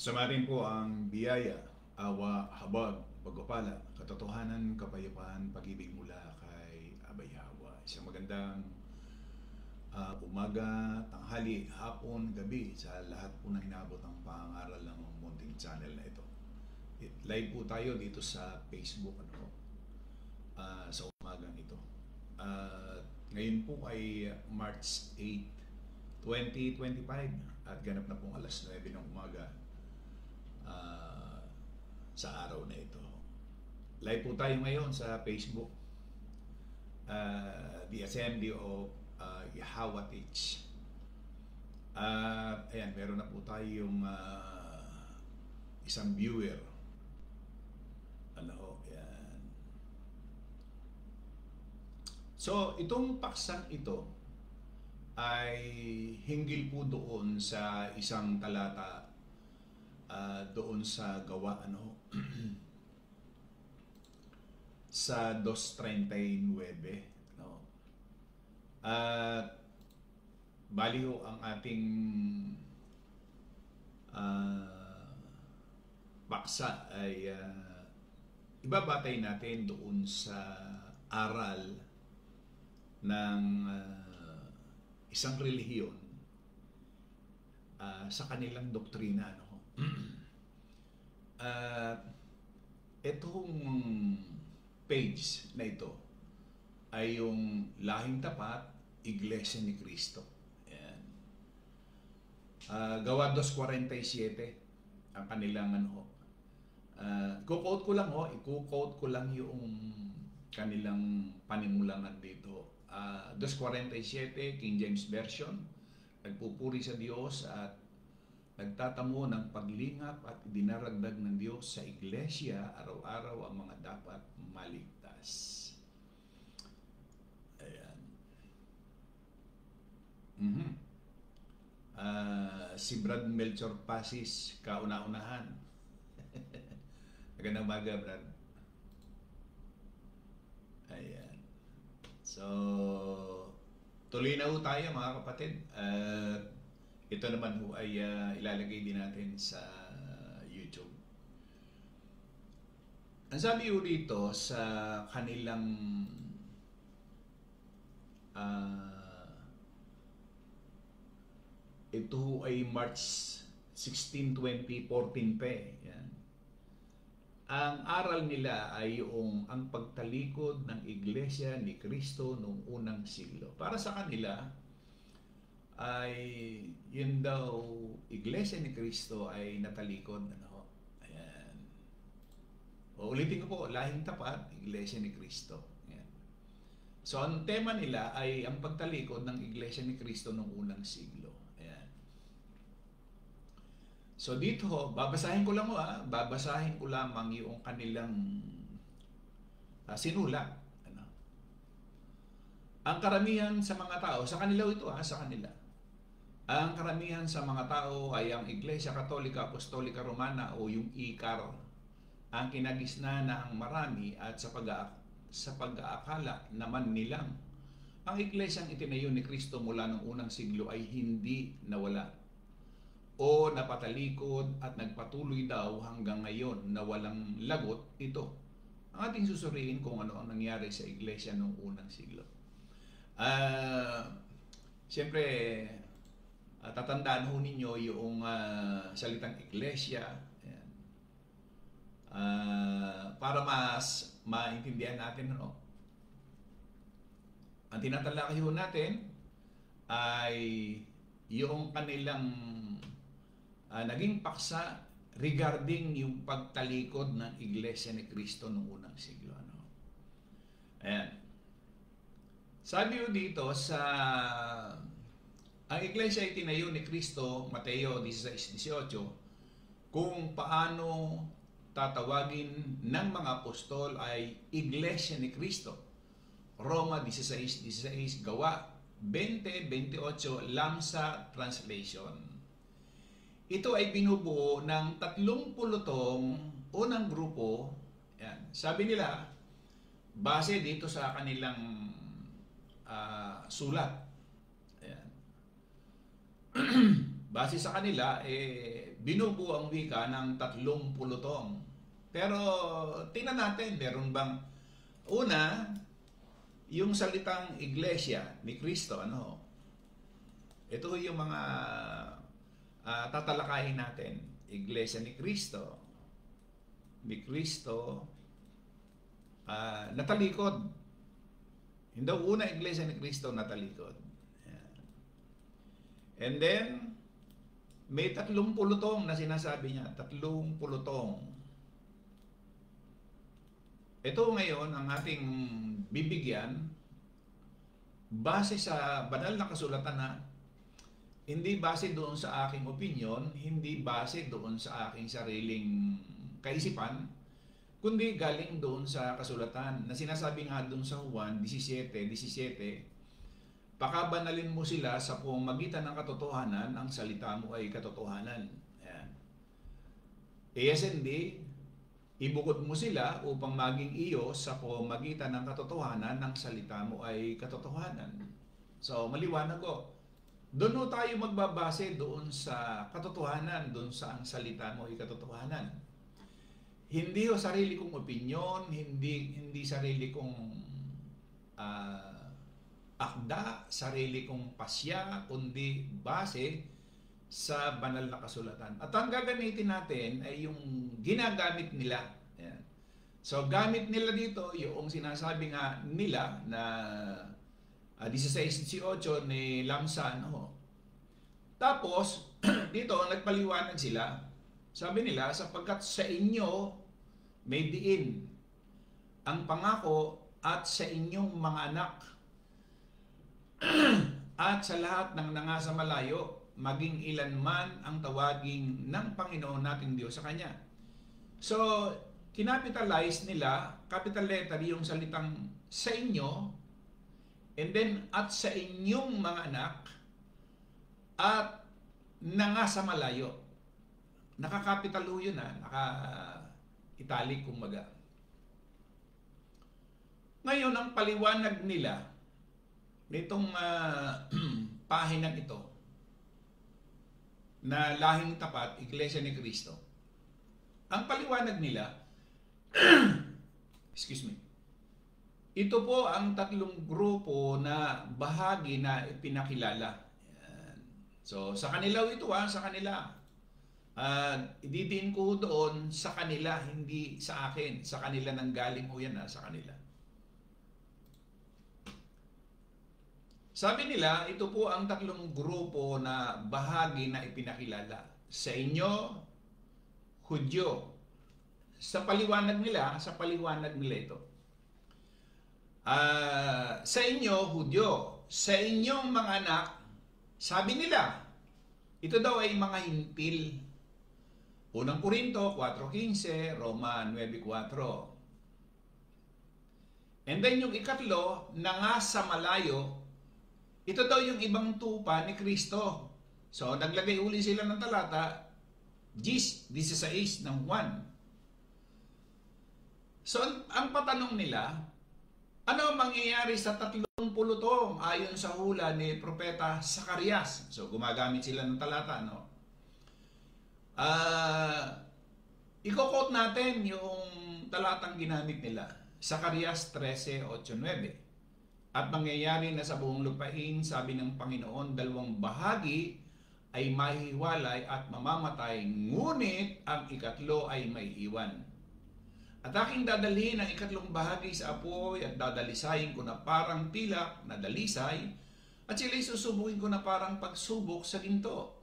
Samarin po ang biyaya, awa, habag, pagpapala, katotohanan, kapayapaan, pag-ibig mula kay Abay Hawa. Isang magandang umaga, tanghali, hapon, gabi sa lahat po na hinabot ang pangaral ng munting channel na ito. Live po tayo dito sa Facebook sa umagang ito. Ngayon po ay March 8, 2025 at ganap na pong alas 9 ng umaga sa araw na ito. Live po tayo ngayon sa Facebook, The Assembly of Yahawatich. Ayan, meron na po tayong isang viewer. Ayan. So, itong paksang ito ay hinggil po doon sa isang talata doon sa gawa sa 2:39, no? At baliw ang ating paksa ay ibabatay natin doon sa aral ng isang relihiyon sa kanilang doktrina, no? Itong page na ito ay yung Lahing Tapat, Iglesia ni Cristo. Ayan. Gawa 2:47 ang kanilang i-quote ko lang yung kanilang panimulangan dito. 2:47 King James Version, nagpupuri sa Diyos at nagtatamo ng paglingap at dinaragdag ng Diyos sa iglesia araw-araw ang mga dapat maligtas. Ayan. Si Brad Melchor Pasis, kauna-unahan. Magandang umaga, Brad. Ayan. So, tuloy na ho tayo mga kapatid. Ito naman ho ay ilalagay din natin sa YouTube. Ang sabi ho dito sa kanilang ito ho ay March 16, 2014 pa eh. Yan. Ang aral nila ay yung ang pagtalikod ng Iglesia ni Cristo noong unang siglo. Para sa kanila, ay yun daw Iglesia ni Cristo ay natalikod. Ayan. Ulitin ko po, Lahing Tapat, Iglesia ni Cristo. Ayan. So ang tema nila ay ang pagtalikod ng Iglesia ni Cristo noong unang siglo. Ayan. So dito, babasahin ko lamang yung kanilang sinulat. Ang karamihan sa mga tao, sa kanila ito sa kanila. Ang karamihan sa mga tao ay ang Iglesia Katolika Apostolika Romana o yung ICAR ang kinagisna na ang marami at sa pag-aakala naman nilang ang Iglesyang itinayo ni Cristo mula noong unang siglo ay hindi nawala o napatalikod at nagpatuloy daw hanggang ngayon na walang lagot ito. Ang ating susuriin kung ano ang nangyari sa Iglesia noong unang siglo. Siyempre, tatandaan ho ninyo yung salitang iglesia. Ayan. Para mas maintindihan natin, ang tinatalakay ho natin ay yung kanilang naging paksa regarding yung pagtalikod ng Iglesia ni Cristo noong unang siglo. Ayan. Sabi ho dito sa ang Iglesia ay tinayo ni Cristo, Mateo 16:18, kung paano tatawagin ng mga apostol ay Iglesia ni Cristo. Roma 16:16, Gawa 20:28, Lamsa Translation. Ito ay binubuo ng 30 unang grupo. Yan. Sabi nila, base dito sa kanilang sulat. Ayan. Base sa kanila, binubuo ang wika ng 30 pulutong. Pero tingnan natin, meron bang una, yung salitang iglesia ni Kristo, ano? Ito yung mga tatalakayin natin. Iglesia ni Kristo. Ni Kristo natalikod. Hindi una iglesia ni Kristo natalikod. Yan. And then may 30 pulutong na sinasabi niya, 30 pulutong. Ito ngayon ang ating bibigyan base sa banal na kasulatan na hindi base doon sa aking opinion, hindi base doon sa aking sariling kaisipan, kundi galing doon sa kasulatan na sinasabi nga doon sa Juan 17:17, pakabanalin mo sila sa pamamagitan ng katotohanan, ang salita mo ay katotohanan. Ayan. ASND, ibukod mo sila upang maging iyo sa pamamagitan ng katotohanan, ng salita mo ay katotohanan. So, maliwanag ko. Doon tayo magbabase doon sa katotohanan, doon sa ang salita mo ay katotohanan. Hindi o sarili kong opinyon, hindi sarili kong akda, sarili kong pasya, kundi base sa banal na kasulatan. At ang gagamitin natin ay yung ginagamit nila. Ayan. So gamit nila dito yung sinasabi nga nila na 16:18 ni Lamsan. Tapos dito nagpaliwanag sila. Sabi nila, sapagkat sa inyo may diin ang pangako at sa inyong mga anak at sa lahat ng nangasa malayo, maging ilan man ang tawaging ng Panginoon nating Diyos sa Kanya. So, kinapitalize nila, capital letter yung salitang sa inyo, and then at sa inyong mga anak, at nangasa malayo. Naka-capital ho yun, naka-italic kumbaga. Ngayon, ang paliwanag nila nitong pahinang ito na lahing tapat, Iglesia ni Cristo, ang paliwanag nila, excuse me, ito po ang 3 grupo na bahagi na ipinakilala. Yan. So, sa kanila ito, sa kanila. Ididiin ko doon sa kanila, hindi sa akin. Sa kanila nang galing ho yan, sa kanila. Sabi nila, ito po ang 3 grupo na bahagi na ipinakilala. Sa inyo, Hudyo. Sa paliwanag nila ito. Sa inyo, Hudyo. Sa inyong mga anak, sabi nila, ito daw ay mga hintil. Unang Korinto 4:15, Roma 9:4. And then yung ikatlo, nangasa malayo, ito daw yung ibang tupa ni Kristo. So, naglagay uli sila ng talata, 16 ng Juan. So, ang patanong nila, ano mangyayari sa 30 pulutong ayon sa hula ni Propeta Zacarias? So, gumagamit sila ng talata, no? I-quote natin yung talatang ginamit nila. Zacarias 13:8-9. At mangyayari na sa buong lupain, sabi ng Panginoon, 2 bahagi ay mahihiwalay at mamamatay, ngunit ang ikatlo ay may iwan. At aking dadalhin ang ikatlong bahagi sa apoy at dadalisayin ko na parang pilak na dalisay, at sila'y susubukin ko na parang pagsubok sa ginto.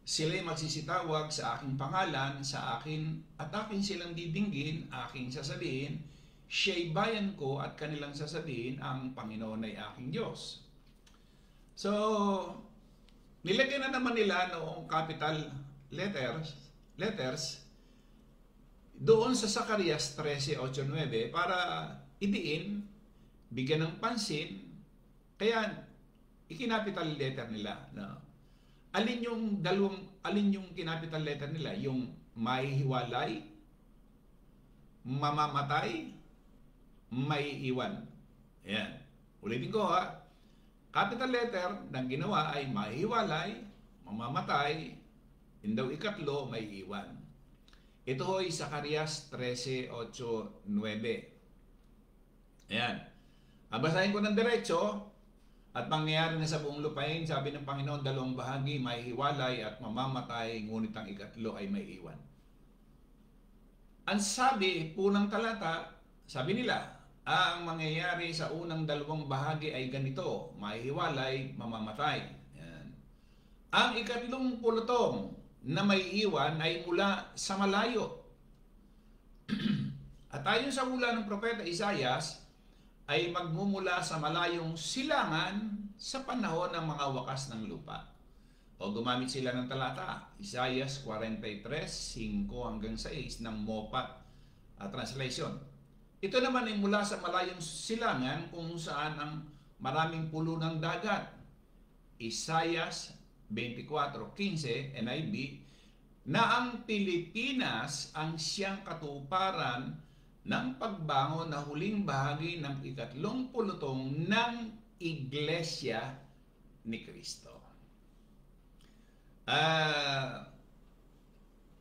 Sila'y magsisitawag sa aking pangalan, sa akin, at akin silang didinggin, aking sasabihin, siya'y bayan ko, at kanilang sasabihin, ang Panginoon ay aking Diyos. So, nilagyan na naman nila noong capital letters doon sa Zacarias 13:8-9 para idiin, bigyan ng pansin, kaya ikinapital letter nila. No? Alin yung kinapital letter nila? Yung mahihiwalay, mamamatay, may iwan. Ayan. Ulitin ko Capital letter ng ginawa ay mahihiwalay, mamamatay, Yung daw ikatlo, may iwan. Ito ho'y Zacarias 13:8-9. Ayan. Basahin ko ng diretso. At mangyayari na sa buong lupain, sabi ng Panginoon, dalawang bahagi, may hiwalay at mamamatay, ngunit ang ikatlo ay may iwan. Ang sabi po ng talata, sabi nila, ang mangyayari sa unang dalawang bahagi ay ganito, may hiwalay, mamamatay. Yan. Ang ikatlong pulutong na may iwan ay mula sa malayo. At ayon sa hula ng propeta Isaias, ay magmumula sa malayong silangan sa panahon ng mga wakas ng lupa. O gumamit sila ng talata, Isaiah 43:5-6 ng Moffat translation. Ito naman ay mula sa malayong silangan kung saan ang maraming pulo ng dagat. Isaiah 24:15 NIV, na ang Pilipinas ang siyang katuparan ng pagbangon na huling bahagi ng ikatlong pulutong ng Iglesia ni Kristo.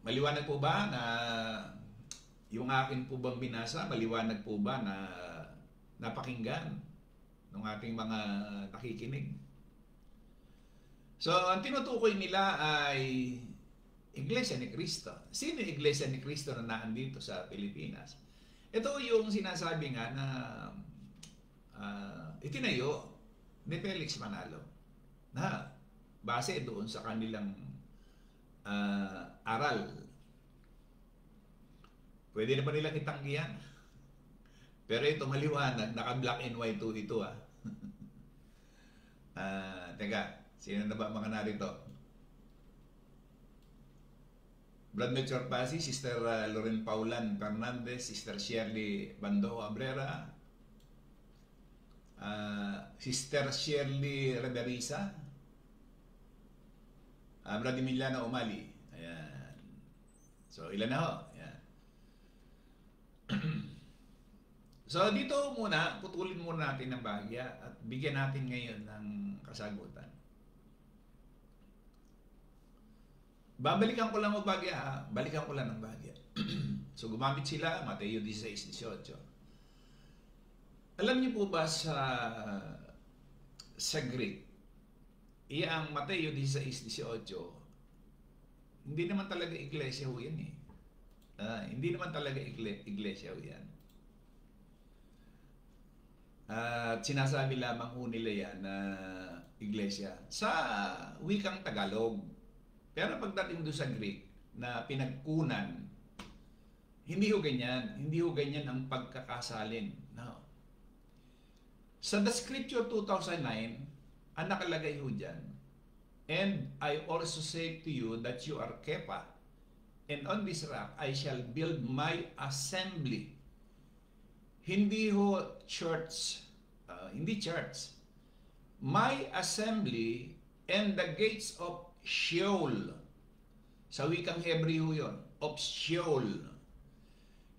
Maliwanag po ba na yung akin po bang binasa, maliwanag po ba na napakinggan ng ating mga nakikinig? So, ang tinutukoy nila ay Iglesia ni Kristo. Sino yung Iglesia ni Kristo na naandito sa Pilipinas? Ito yung sinasabi nga na itinayo ni Felix Manalo na base doon sa kanilang aral. Pwede na ba nilang itanggihan? Pero ito maliwanag, naka-black and white ito Teka, sino na ba mga narito? Brad Melchor Pasi, Sister Loren Paulan Fernandez, Sister Shirley Bandojo Abrera, Sister Shirley Reverisa, Brad Emiliano Umali. Ayan. So, ilan na ho? Ayan. So, dito muna, putulin muna natin ng bahagya at bigyan natin ngayon ng kasagutan. Babalikan ko lang ng bahagya, balikan ko lang ng bahagya. So, gumamit sila, Mateo 16:18. Alam niyo po ba sa Greek, ang Mateo 16:18, hindi naman talaga iglesia ho yan eh. Hindi naman talaga iglesia ho yan. At sinasabi lamang ho nila yan na iglesia sa wikang Tagalog. Pero pagdating doon sa Greek na pinagkunan, hindi ho ganyan. Hindi ho ganyan ang pagkakasalin. No. Sa The Scripture 2009, ang nakalagay ho dyan, and I also say to you that you are Kepa, and on this rock I shall build my assembly. Hindi ho church, hindi church. My assembly and the gates of Sheol. Sa wikang Hebreo yun, of Sheol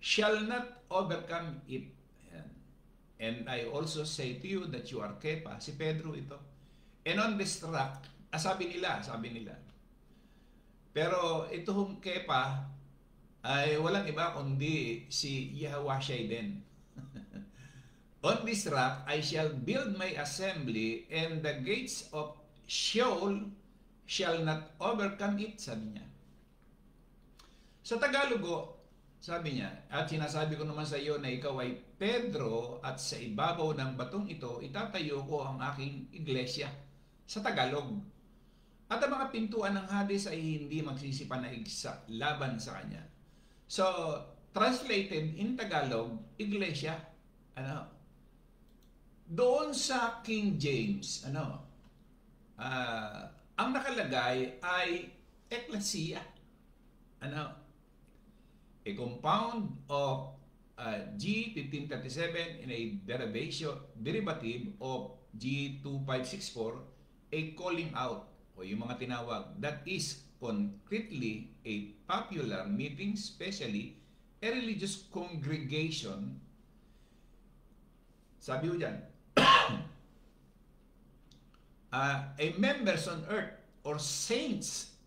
shall not overcome it. And I also say to you that you are Kepa. Si Pedro ito. And on this rock, sabi nila. Pero itong Kepa ay walang iba kundi si Yahushua din. On this rock, I shall build my assembly, and the gates of Sheol shall not overcome it, sabi niya. Sa Tagalog, sabi niya, at sinasabi ko naman sa iyo na ikaw ay Pedro, at sa ibabaw ng batong ito, itatayo ko ang aking iglesia. Sa Tagalog. At ang mga pintuan ng Hades ay hindi magsisipanaig sa laban sa kanya. So, translated in Tagalog, iglesia, doon sa King James, ang nakalagay ay ecclesia. A compound of G1537 and a derivative of G2564, a calling out, o yung mga tinawag, that is concretely a popular meeting, especially a religious congregation. Sabi ko dyan, a members on earth or saints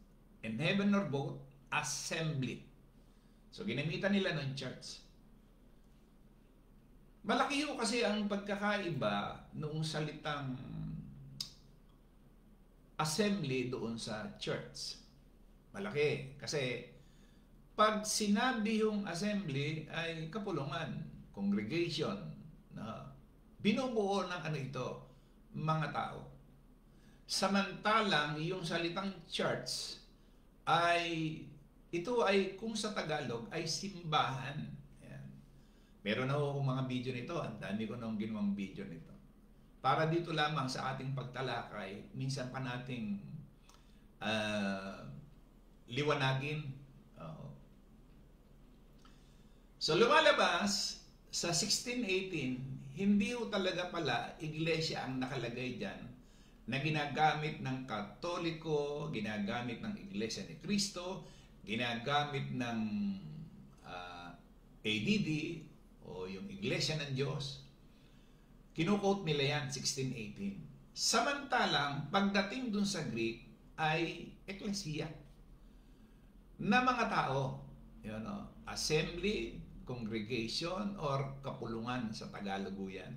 in heaven or both, assembly. So, ginamitan nila ng church. Malaki ho kasi ang pagkakaiba noong salitang assembly doon sa church. Malaki. Kasi, pag sinabi yung assembly ay kapulungan, congregation, na binubuo ng ano ito, mga tao. Samantalang yung salitang church ay ito ay kung sa Tagalog ay simbahan. Ayan. Meron na akong mga video nito. Ang dami ko nang ginawang video nito. Para dito lamang sa ating pagtalakay, minsan pa nating liwanagin. So lumalabas sa 1618, hindi ho talaga pala iglesia ang nakalagay dyan na ginagamit ng Katoliko, ginagamit ng Iglesia ni Cristo, ginagamit ng ADD o yung Iglesia ng Diyos. Kinukote nila yan, 1618. Samantalang, pagdating dun sa Greek ay eklesiya na mga tao. Yun, assembly, congregation, or kapulungan sa Tagalog yan.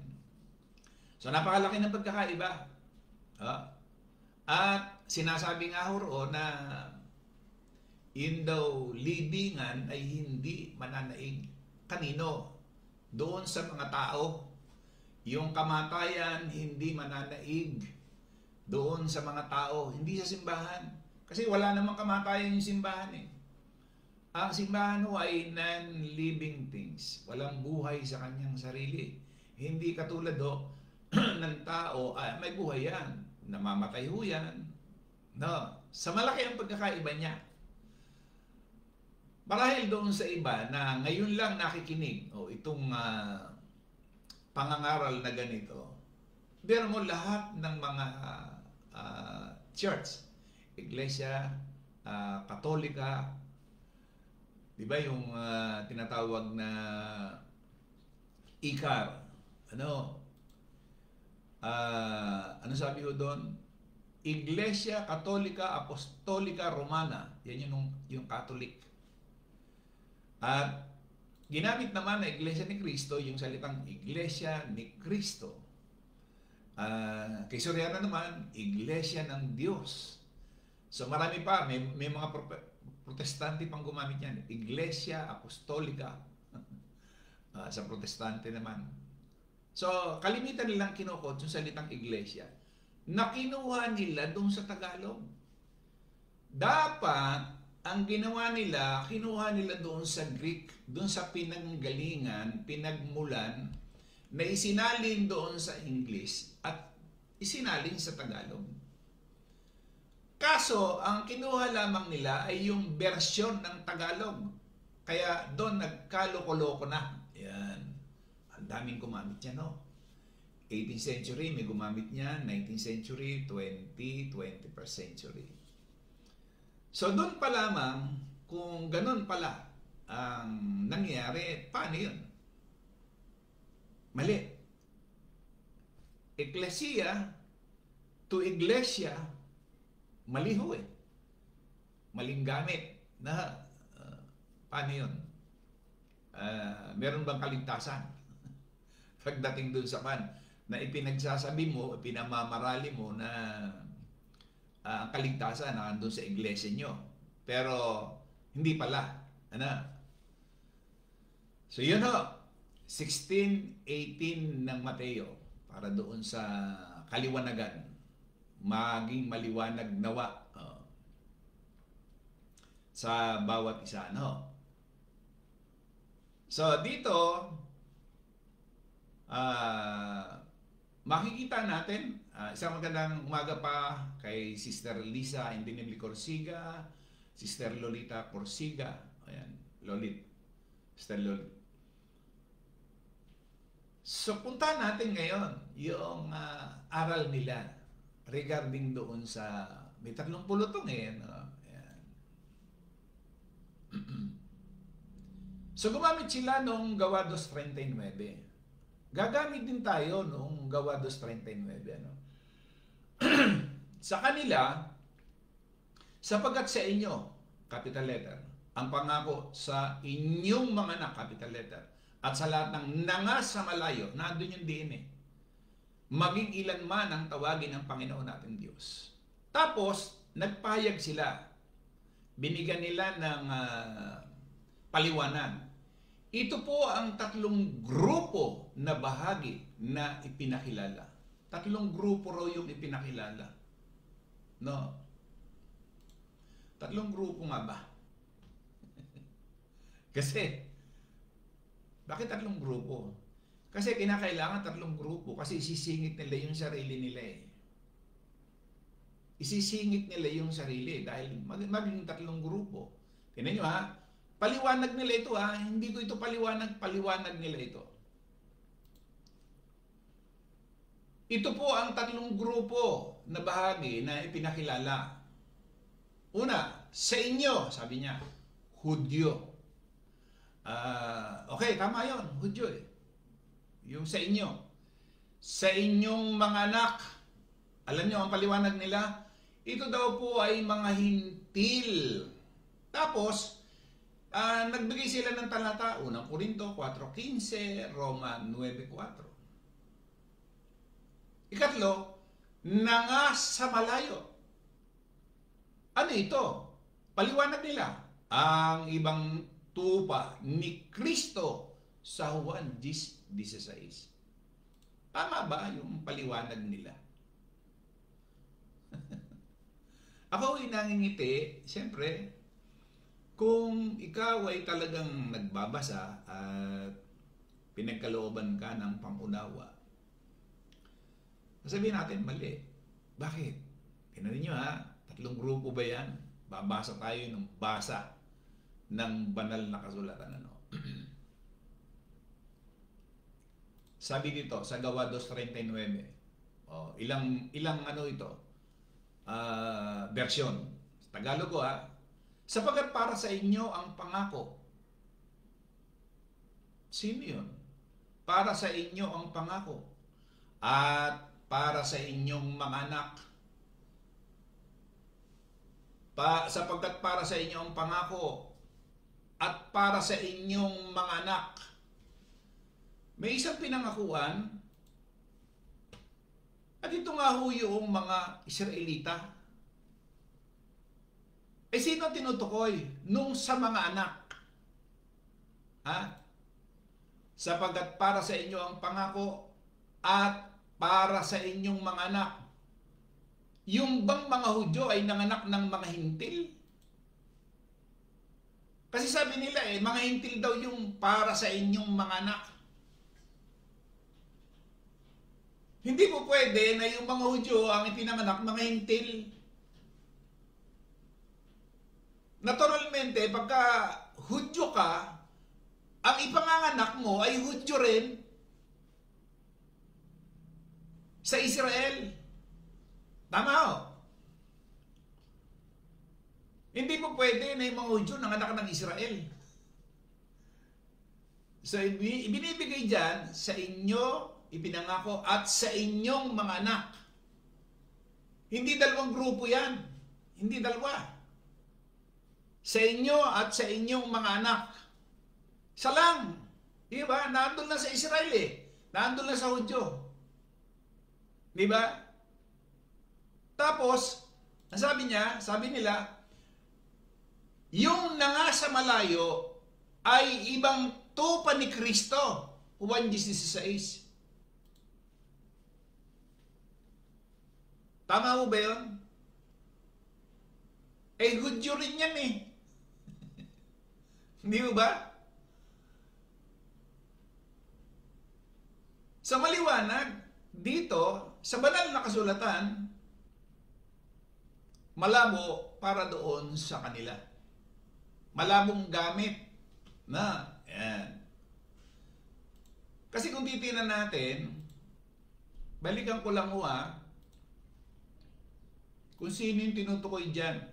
So, napakalaki ng pagkakaiba. At sinasabi nga ho na yun daw libingan ay hindi mananaig. Kanino? Doon sa mga tao. Yung kamatayan hindi mananaig doon sa mga tao, hindi sa simbahan. Kasi wala namang kamatayan yung simbahan eh. Ang simbahan ho ay non-living things. Walang buhay sa kanyang sarili. Hindi katulad ng tao, may buhay yan. Namamatay ho yan. No. Sa malaki ang pagkakaiba niya. Marahil doon sa iba na ngayon lang nakikinig itong pangangaral na ganito, pero mo lahat ng mga church, iglesia, katolika, di ba yung tinatawag na ICAR, ano sabi ko doon? Iglesia Katolika Apostolika Romana. Yan yung Catholic. At ginamit naman na Iglesia ni Cristo, yung salitang Iglesia ni Cristo. Kay Soriano naman, Iglesia ng Diyos. So marami pa, may mga protestante pang gumamit yan. Iglesia Apostolika. Sa protestante naman. So, kalimitan nilang kinukot yung salitang iglesia na kinuha nila doon sa Tagalog. Dapat, ang ginawa nila, kinuha nila doon sa Greek, doon sa pinanggalingan, pinagmulan, na isinalin doon sa English at isinalin sa Tagalog. Kaso, ang kinuha lamang nila ay yung bersyon ng Tagalog. Kaya doon nagkaloko-loko na. Yan. Ang daming gumamit niya, 18th century, may gumamit niya. 19th century, 21st century. So, doon pa lamang, kung ganun pala ang nangyari, paano yun? Mali. Ecclesia to iglesia, mali ho eh. Maling gamit na paano yun? Meron bang kaligtasan? Pagdating dun sa na ipinagsasabi mo, pinamamarali mo na ang kaligtasan na andun sa iglesia nyo. Pero hindi pala. So yun 16:18 ng Mateo para doon sa kaliwanagan. Maging maliwanag nawa sa bawat isa. So dito, makikita natin, isang magandang umaga pa kay Sister Lisa Indinibli Corsiga, Sister Lolita Corsiga, ayan, Lolit, Sister Lolit. So puntahan natin ngayon yung aral nila regarding doon sa, may 30 ayan. So gumamit sila nung Gawa 2:39. Gagamit din tayo nung Gawa 2:39. Sa kanila, Sapagkat sa inyo, capital letter, ang pangako sa inyong mga anak, capital letter, at sa lahat ng nangasa malayo, nandun yung DNA. Maging ilan man ang tawagin ng Panginoon nating Diyos. Tapos, nagpayag sila. Binigyan nila ng paliwanag. Ito po ang tatlong grupo na bahagi na ipinakilala. Tatlong grupo raw yung ipinakilala. No? Tatlong grupo nga ba? Kasi, bakit tatlong grupo? Kasi kinakailangan tatlong grupo kasi isisingit nila yung sarili nila eh. Isisingit nila yung sarili dahil maging tatlong grupo. Tingnan nyo ha, paliwanag nila ito ha, hindi ko ito paliwanag nila ito. Ito po ang tatlong grupo na bahagi na ipinakilala. Una, sa inyo, sabi niya, Hudyo. Okay, tama yun, Hudyo eh. Yung sa inyo. Sa inyong mga anak, alam niyo ang paliwanag nila, ito daw po ay mga hintil. Tapos, nagbigay sila ng talata, unang Korinto 4:15, Roma 9:4. Ikatlo, nangasa malayo. Ano ito? Paliwanag nila, ang ibang tupa ni Kristo sa Juan 10:16. Tama ba yung paliwanag nila? Ako ay nangingiti, siyempre, kung ikaw ay talagang nagbabasa at pinagkalooban ka ng pangunawa, sabihin natin, mali. Bakit? Tingnan niyo ha, tatlong grupo ba yan? Babasa tayo ng basa ng banal na kasulatan. Ano? Sabi dito, sa Gawa 2:39, ilang ano ito? Version. Tagalog ko ha. Sapagkat para sa inyo ang pangako. Sino yun? Para sa inyo ang pangako. At para sa inyong mga anak. Sapagkat para sa inyo ang pangako. At para sa inyong mga anak. May isang pinangakuan. At ito nga ho yung mga Israelita. Eh sino tinutukoy? Nung sa mga anak. Ha? Sapagkat para sa inyo ang pangako at para sa inyong mga anak. Yung bang mga Hudyo ay nanganak ng mga hintil? Kasi sabi nila mga hintil daw yung para sa inyong mga anak. Hindi po pwede na yung mga Hudyo ang ipinanganak mga hintil. Naturalmente, pagka Hudyo ka, ang ipanganganak mo ay Hudyo rin sa Israel. Tama o? Hindi po pwede na yung mga Hudyo nanganak ng Israel. So, ibinibigay dyan sa inyo, ipinangako, at sa inyong mga anak. Hindi dalawang grupo yan. Hindi dalawa. Sa inyo at sa inyong mga anak. Isa lang. Di ba? Nandun na sa Israel Nandun na sa Hudyo. Di ba? Tapos, ang sabi nila, yung nangasa malayo ay ibang tupa ni Kristo. Juan 10:16. Tama mo ba yun? Hudyo rin yan Hindi mo ba? Sa maliwanag, dito, sa banal na kasulatan, malabo para doon sa kanila. Malabong gamit na. Yan. Kasi kung titingnan natin, balikan ko lang kung sino yung tinutukoy dyan.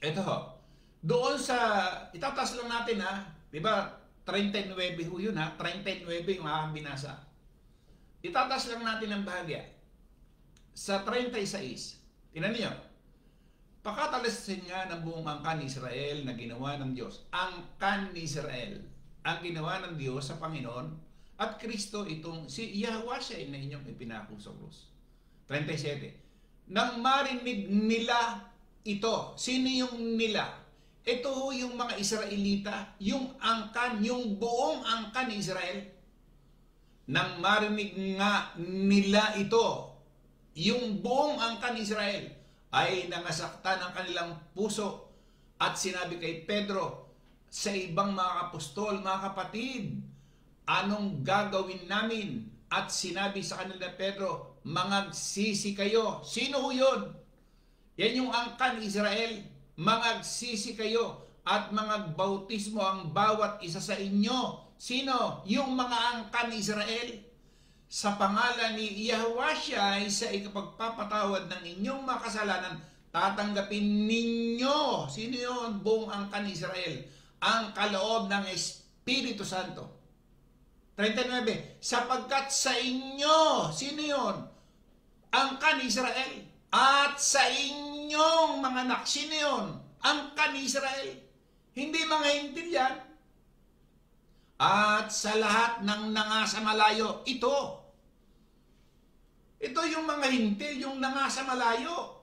Ito doon sa, itataas lang natin di ba, 39 ho yun ha. 39 yung aking binasa. Itatas lang natin ang bahagya. Sa 36, tinan niyo, pakatalasin nga ng buong angkan ni Israel na ginawa ng Diyos. Angkan ni Israel, ang ginawa ng Diyos sa Panginoon at Kristo itong si Yahweh siya na inyong ipinako sa krus. 37. Nang marinig nila ito, sino yung nila? Ito yung mga Israelita, yung angkan, yung buong angkan ni Israel. Nang marinig nga nila ito, yung buong angkan ni Israel, ay nangasaktan ang kanilang puso at sinabi kay Pedro sa ibang mga apostol, mga kapatid, anong gagawin namin? At sinabi sa kanila Pedro, mangagsisi kayo. Sino ho yun? Yan yung angkan ni Israel. Mangagsisi kayo at mangagbautismo ang bawat isa sa inyo. Sino? Yung mga angkan ni Israel. Sa pangalan ni Yahweh sa ikapagpapatawad ng inyong mga kasalanan, tatanggapin ninyo. Sino yun? Buong angkan ni Israel. Ang kaloob ng Espiritu Santo. 39. Sapagkat sa inyo, sino yun? Angkan ni Israel. At sa inyong mga anak, sino yun? Angkan ni Israel. Hindi mga hintil yan. At sa lahat ng nangasa malayo, ito. Ito yung mga hintil, yung nangasa malayo.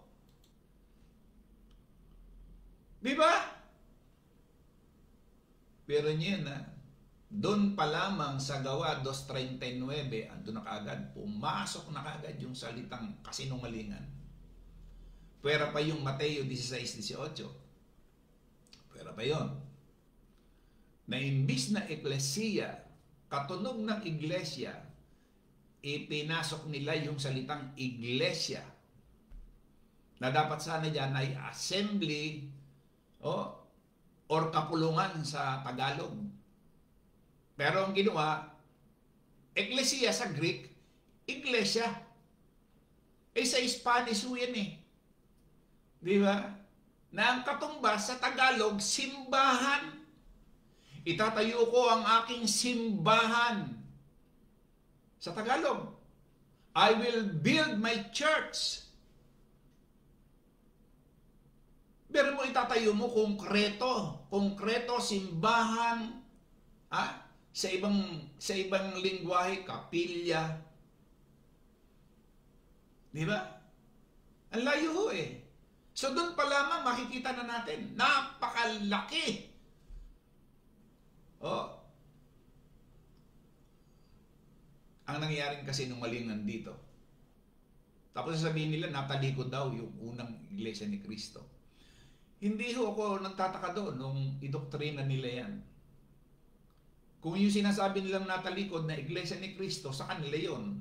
Di ba? Pero niyan na, doon pa lamang sa Gawa 2:39, andun na kaagad, pumasok na kaagad yung salitang kasinungalingan. Pwera pa yung Mateo 16:18. Pwera pa yon. Na imbis na eklesiya, katunog ng iglesia, ipinasok nila yung salitang iglesia. Na dapat sana dyan ay assembly or kapulungan sa Tagalog. Pero ang ginawa, eklesiya sa Greek, iglesia. Sa Spanish yan eh. Di ba? Na ang katumbas sa Tagalog, simbahan. Itatayo ko ang aking simbahan. Sa Tagalog, I will build my church. Pero mo itatayo mo konkreto simbahan, sa ibang lingwahe, kapilya. Di ba? Ang layo ho eh. So doon pa lamang makikita na natin, napakalaki. Ang nangyaring kasinungalingan dito. Tapos sasabihin nila, natalikod daw yung unang iglesia ni Kristo. Hindi ho ako nagtataka doon nung idoktrina nila yan. Kung yung sinasabi nilang natalikod na iglesia ni Kristo, sa kanila yon.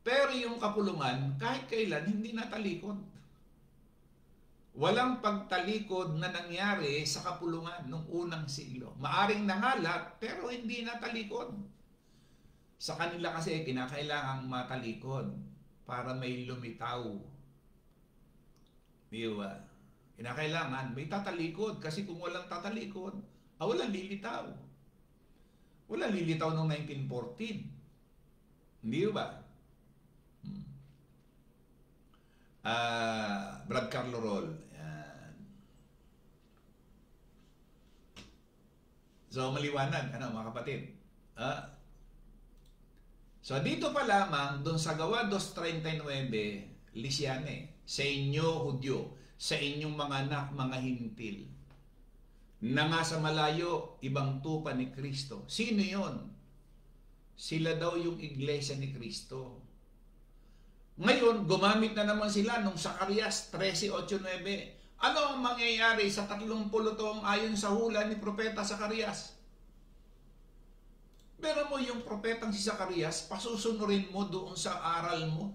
Pero yung kapulungan, kahit kailan, hindi natalikod. Walang pagtalikod na nangyari sa kapulungan nung unang siglo. Maaring nangalat, pero hindi natalikod. Sa kanila kasi, kinakailangang matalikod para may lumitaw. Diba? Kinakailangan may tatalikod. Kasi kung walang tatalikod, walang lilitaw. Walang lilitaw noong 1914. Hindi ba? Brad Carlo Roll. Yan. So, maliwanag, mga kapatid. So, dito pa lamang, doon sa Gawa 2:39, Lisyane, sa inyo, Hudyo, sa inyong mga anak, mga hintil, na nga sa malayo, ibang tupa ni Kristo. Sino yon? Sila daw yung iglesia ni Kristo. Ngayon, gumamit na naman sila nung Zacarias 13:8-9. Ano ang mangyayari sa 30 taong ayon sa hula ni Propeta Zacarias? Pero mo yung propetang si Zacarias, pasusunurin mo doon sa aral mo.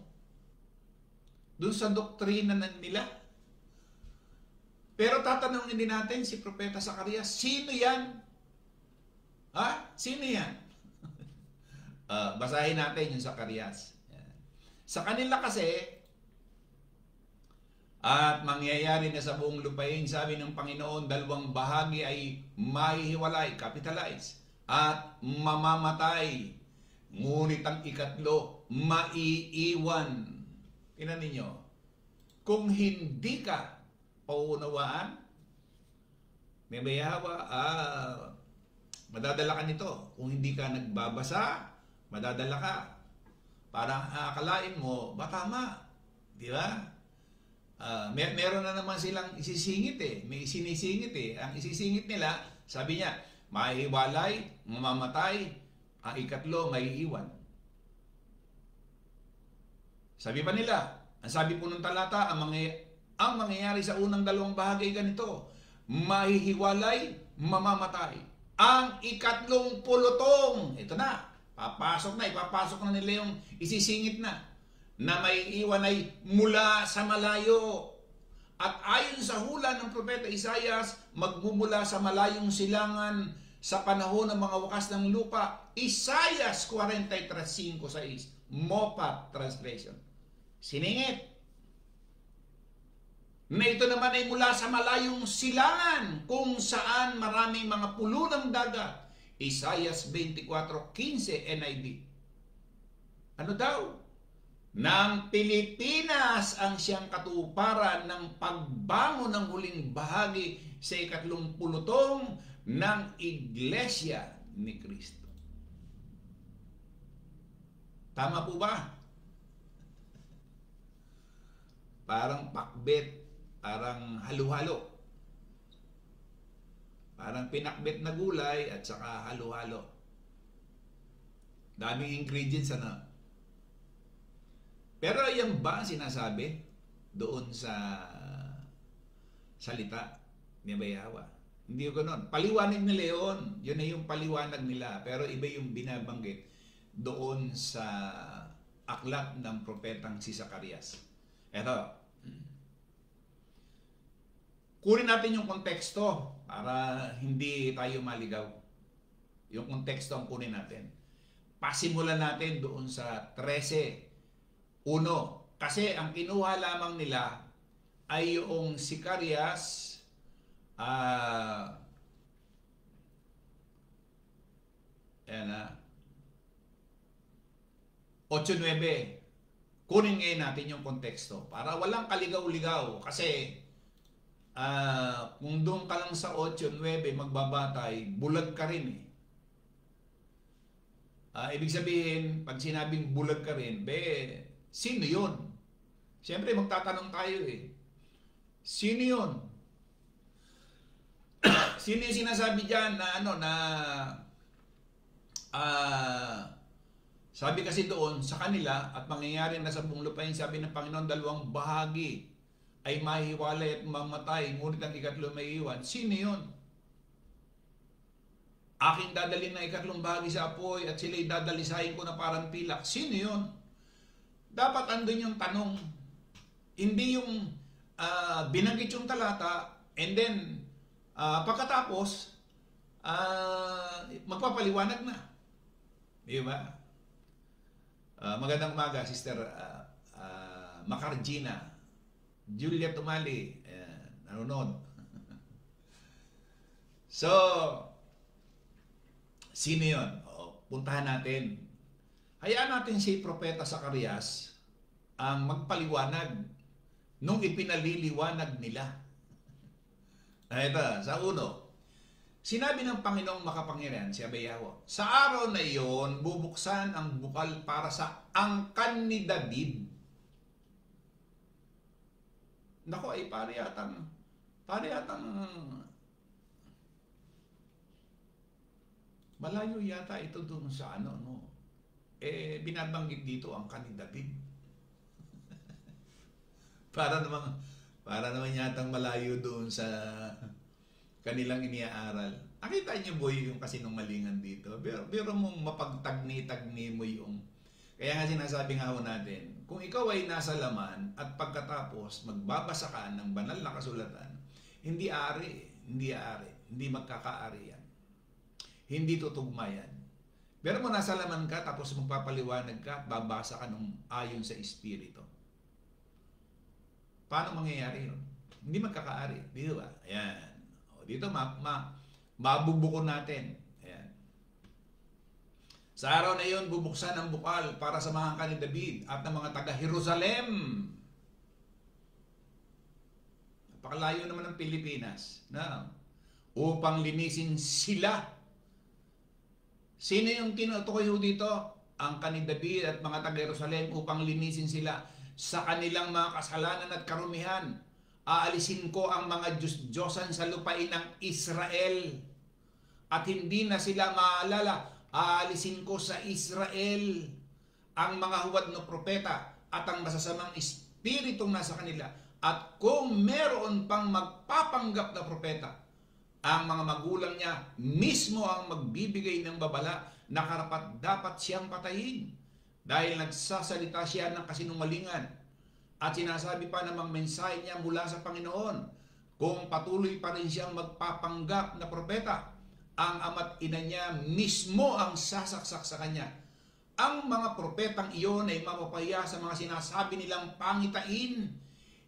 Doon sa doktrina nila. Pero tatanungin din natin si Propeta Zacarias, sino yan? Sino yan? Basahin natin yung Zacarias. Sa kanila kasi, At mangyayari na sa buong lupain, sabi ng Panginoon, dalawang bahagi ay mahihiwalay, capitalize, at mamamatay. Ngunit ang ikatlo, maiiwan. Tingnan ninyo, kung hindi ka paunawaan, may bayawa, madadala ka nito. Kung hindi ka nagbabasa, madadala ka. Parang akalain mo, ba tama? Di ba? Meron na naman silang isisingit eh. May sinisingit eh. Ang isisingit nila, sabi niya, mahihiwalay, mamamatay, ang ikatlo, maiiwan. Sabi pa nila, ang sabi po ng talata, ang mangyayari sa unang dalawang bahagi ganito, mahihiwalay, mamamatay. Ang ikatlong pulutong, ito na, ipapasok na nila yung isisingit na may iwan ay mula sa malayo. At ayon sa hula ng Propeta Isaias, magmumula sa malayong silangan sa panahon ng mga wakas ng lupa. Isaias 43:5-6, Moffat Translation. Siningit. Na ito naman ay mula sa malayong silangan kung saan maraming mga pulo ng dagat. Isaias 24:15 NIV. Ano daw? Ng Pilipinas ang siyang katuparan ng pagbangon ng huling bahagi sa ikatlong pulutong ng Iglesia ni Kristo. Tama po ba? Parang pakbet, parang halo-halo. Parang pinakbet na gulay at saka halo-halo. Daming ingredients, ano? Pero yan ba ang sinasabi doon sa salita ni Bayawa? Hindi ko ganoon. Paliwanag ni Leon, yun na yung paliwanag nila. Pero iba yung binabanggit doon sa aklat ng propetang si Zacarias. Eto, kunin natin yung konteksto para hindi tayo maligaw. Yung konteksto ang kunin natin. Pasimulan natin doon sa 13. Uno, kasi ang kinuha lamang nila ay yung Zacarias 8:9. Kunin ngayon natin yung konteksto para walang kaligaw-ligaw. Kasi kung doon ka lang sa 8:9 magbabatay, bulag ka rin eh. Ibig sabihin, pag sinabing bulag ka rin, sino yun? Siyempre magtatanong tayo eh. Sino yun? Sino yung sinasabi dyan sabi kasi doon sa kanila at mangyayari na sa buong lupain, sabi ng Panginoon, dalawang bahagi ay mahihiwalay at mamatay, ngunit ang ikatlo may iwan. Sino yun? Aking dadalhin ng ikatlong bahagi sa apoy at sila'y dadalisahin ko na parang pilak. Sino yun? Dapat andun yung tanong. Hindi yung binanggit yung talata and then pagkatapos magpapaliwanag na. Di ba? Magandang umaga, Sister Macargina. Julia Tumali. Nanonood. So, sino yun? Puntahan natin. Hayaan natin si Propeta Zacarias ang magpaliwanag nung ipinaliliwanag nila. Ito, sa uno, sinabi ng Panginoong makapangyarihan si Abayawa, sa araw na iyon, bubuksan ang bukal para sa angkan ni David. Nako, ay pare yatang malayo yata ito doon sa binabanggit dito ang angkan ni David. para naman yatang malayo doon sa kanilang iniaaral. Nakita niyo boy yung kasinungalingan dito. Pero mong mapagtagni-tagni mo yung... Kaya nga sinasabi nga ho natin, kung ikaw ay nasa laman at pagkatapos magbabasa ka ng banal na kasulatan, hindi magkakaari yan. Hindi tutugma yan. Pero mo nasa laman ka tapos magpapaliwanag ka at babasa ka ng ayon sa Espiritu. Paano mangyayari yun? Hindi magkakaari. Di ba? Ayan. O, dito, mabubuko natin. Ayan. Sa araw na iyon, bubuksan ang bukal para sa mga ni David at ng mga taga-Jerusalem. Napakalayo naman ng Pilipinas. Na, upang linisin sila. Sino yung tinutukoy dito? Ang ni David at mga taga-Jerusalem upang linisin sila sa kanilang mga kasalanan at karumihan. Aalisin ko ang mga Diyos-Diyosan sa lupain ng Israel at hindi na sila maalala. Aalisin ko sa Israel ang mga huwad na propeta at ang masasamang espiritong nasa kanila. At kung meron pang magpapanggap na propeta, ang mga magulang niya mismo ang magbibigay ng babala na karapat dapat siyang patayin dahil nagsasalita siya ng kasinungalingan at sinasabi pa namang mensahe niya mula sa Panginoon. Kung patuloy pa rin siyang magpapanggap na propeta, ang ama't ina niya mismo ang sasaksak sa kanya. Ang mga propetang iyon ay mapapahiya sa mga sinasabi nilang pangitain.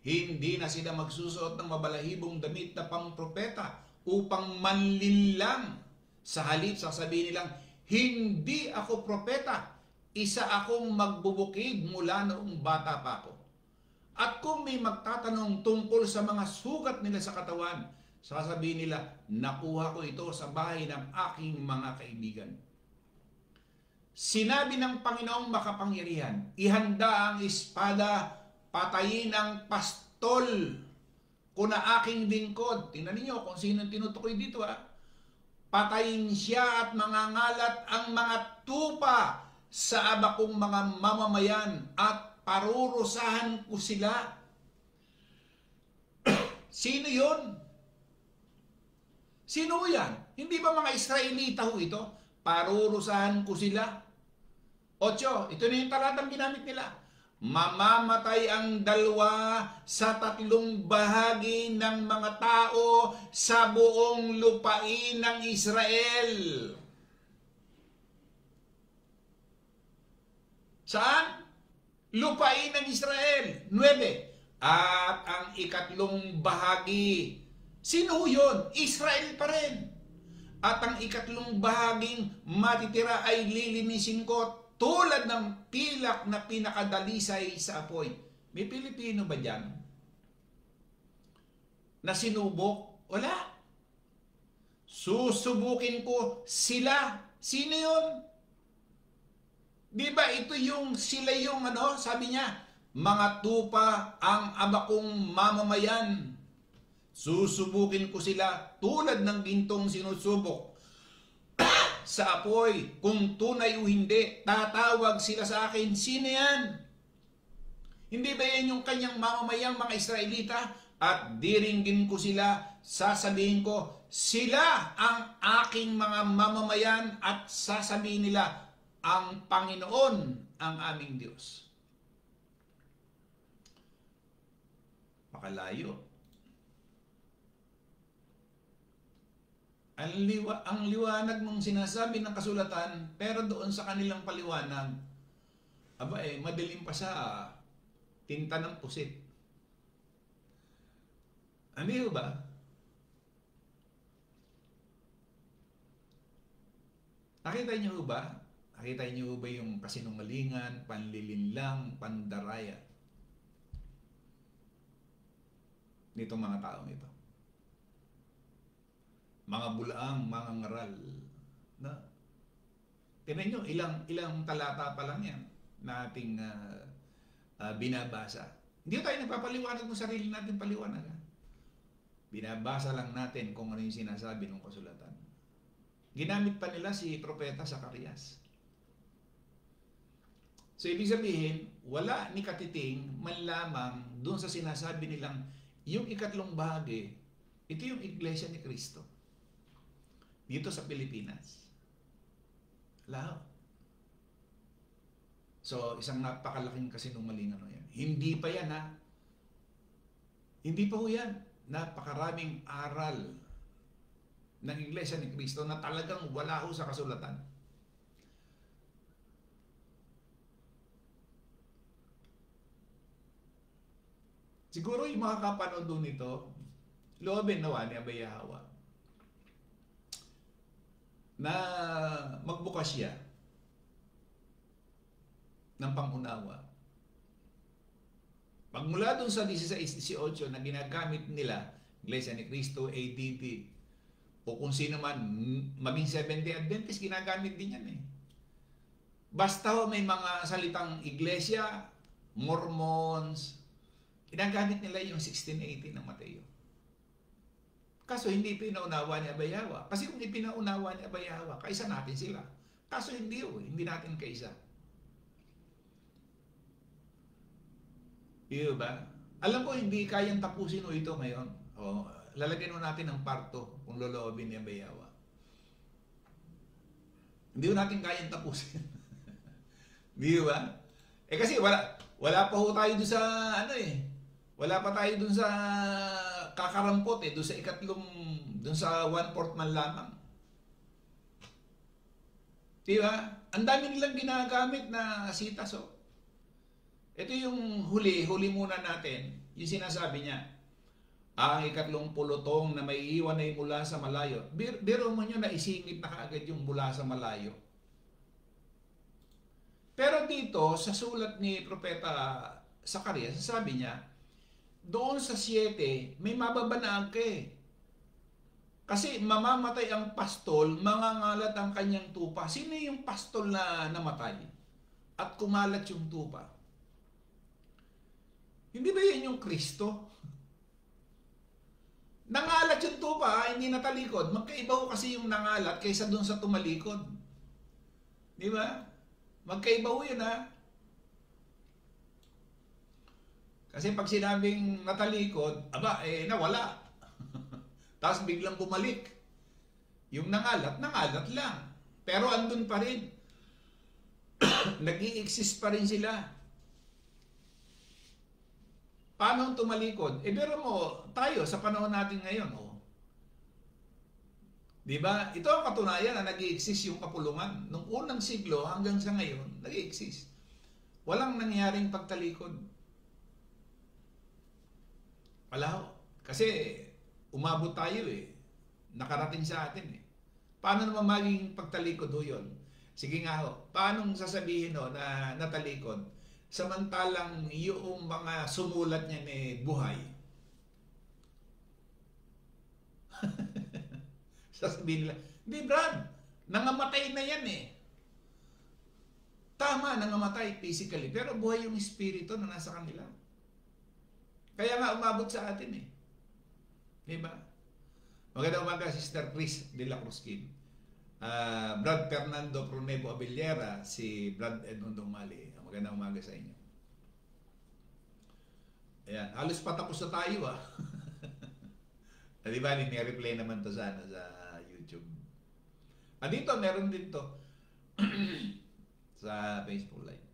Hindi na sila magsusuot ng mabalahibong damit na pampropeta upang manlinlang. Sa halip, sasabihin nilang, hindi ako propeta, isa akong magbubukid mula noong bata pa ako. At kung may magtatanong tungkol sa mga sugat nila sa katawan, sasabihin nila, nakuha ko ito sa bahay ng aking mga kaibigan. Sinabi ng Panginoong makapangyarihan, ihanda ang espada, patayin ang pastol, kuna aking lingkod. Tingnan niyo kung sino tinutukoy dito Patayin siya at mangangalat ang mga tupa sa abakong mga mamamayan at parurusahan ko sila. Sino yun? Sino yan? Hindi ba mga Israelita ho ito? Parurusahan ko sila. 8, ito na yung talatang ginamit nila. Mamamatay ang 2 sa 3 bahagi ng mga tao sa buong lupain ng Israel. Saan? Lupain ng Israel. 9. At ang 3 bahagi. Sino yun? Israel pa rin. At ang 3 bahaging matitira ay lilinisin ko tulad ng pilak na pinakadalisay sa apoy. May Pilipino ba dyan na sinubok? Wala. Susubukin ko sila. Sino yun? Di ba ito yung sila yung sabi niya, mga tupa ang abakong mamamayan. Susubukin ko sila tulad ng gintong sinusubok sa apoy. Kung tunay o hindi, tatawag sila sa akin. Sino yan? Hindi ba yan yung kanyang mamamayang mga Israelita? At diringgin ko sila, sasabihin ko, sila ang aking mga mamamayan at sasabihin nila, ang Panginoon ang aming Diyos. Makalayo. Ang liwanag ng sinasabi ng kasulatan, pero doon sa kanilang paliwanag, madilim pa sa tinta ng pusit. Ano ba? Nakita niyo ba? Nakita niyo ba yung kasinungalingan, panlilinlang, pandaraya nitong mga taong ito? Mga bulaang, mga ngaral. Tingnan nyo, ilang talata pa lang yan na ating binabasa. Hindi tayo nagpapaliwanag ng sarili natin paliwanag. Binabasa lang natin kung ano yung sinasabi ng kasulatan. Ginamit pa nila si Propeta Zacarias. So, ibig sabihin, wala ni katiting man lamang doon sa sinasabi nilang yung 3 bahagi, ito yung Iglesia ni Cristo. Dito sa Pilipinas. Lahat. So, isang napakalaking kasinungalingan yan. Hindi pa yan Hindi pa ho yan. Napakaraming aral ng Iglesia ni Cristo na talagang wala ho sa kasulatan. Siguro yung makakapanood doon nito, loobin nawa ni Abay Yahweh na magbukas siya ng pangunawa. Pagmula doon sa 16-18 na ginagamit nila, Iglesia ni Cristo, ADP, o kung sino man, maging Seventh-day Adventist, ginagamit din yan eh. Basta may mga salitang Iglesia, Mormons, ginagamit nila yung 16:18 ng Mateo. Kaso hindi pinaunawa ni Abay Yahweh. Kasi kung ipinaunawa ni Abay Yahweh, kaisa natin sila. Kaso hindi natin kaisa. Iyo ba? Alam ko hindi kayang tapusin ito ngayon. Lalagyan natin ng parto kung loloobin ni Abay Yahweh. Hindi natin kayang tapusin. Di ba? Kasi wala pa ho tayo doon sa wala pa tayo doon sa kakarampot doon sa doon sa 1/4 man lamang. Di ba? Ang dami nilang ginagamit na sitas. Ito yung huli muna natin, yung sinasabi niya. Ang 3 pulutong na may iwanay mula sa malayo. Biro mo nyo na isingit na kaagad yung mula sa malayo. Pero dito, sa sulat ni Propeta Zacarias, sabi niya, doon sa 7, may mababanaag ka eh. Kasi mamamatay ang pastol, mangangalat ang kanyang tupa. Sino yung pastol na namatay? At kumalat yung tupa? Hindi ba yan yung Kristo? Nangalat yung tupa, hindi natalikod. Magkaiba ko kasi yung nangalat kaysa doon sa tumalikod. Di ba? Magkaiba ko yun ha. Kasi pag sinabing natalikod, nawala. Tapos biglang bumalik. Yung nangalat lang. Pero andun pa rin. Nag-i-exist pa rin sila. Paano tumalikod? Pero mo, tayo sa panahon natin ngayon, di ba? Ito ang katunayan na nag-i-exist yung kapulungan. Nung unang siglo hanggang sa ngayon, nag-i-exist. Walang nangyaring pagtalikod. Wala. Kasi umabot tayo nakarating sa atin Paano naman maging pagtalikod yun? Sige nga paano sasabihin na natalikod? Samantalang yung mga sumulat niya buhay. Sasabihin nila, hindi Brad, nangamatay na yan Tama, nangamatay physically, pero buhay yung espiritu na nasa kanila. Kaya nga umabot sa atin Diba? Magandang umaga, Sister Chris de la Cruzkin. Brad Fernando Prunevo Abellera, si Brad Edmundo Mali. Magandang umaga sa inyo. Ayan, halos patapos na tayo Diba, ni-replay naman to sa YouTube. Dito, meron din to sa Facebook Live.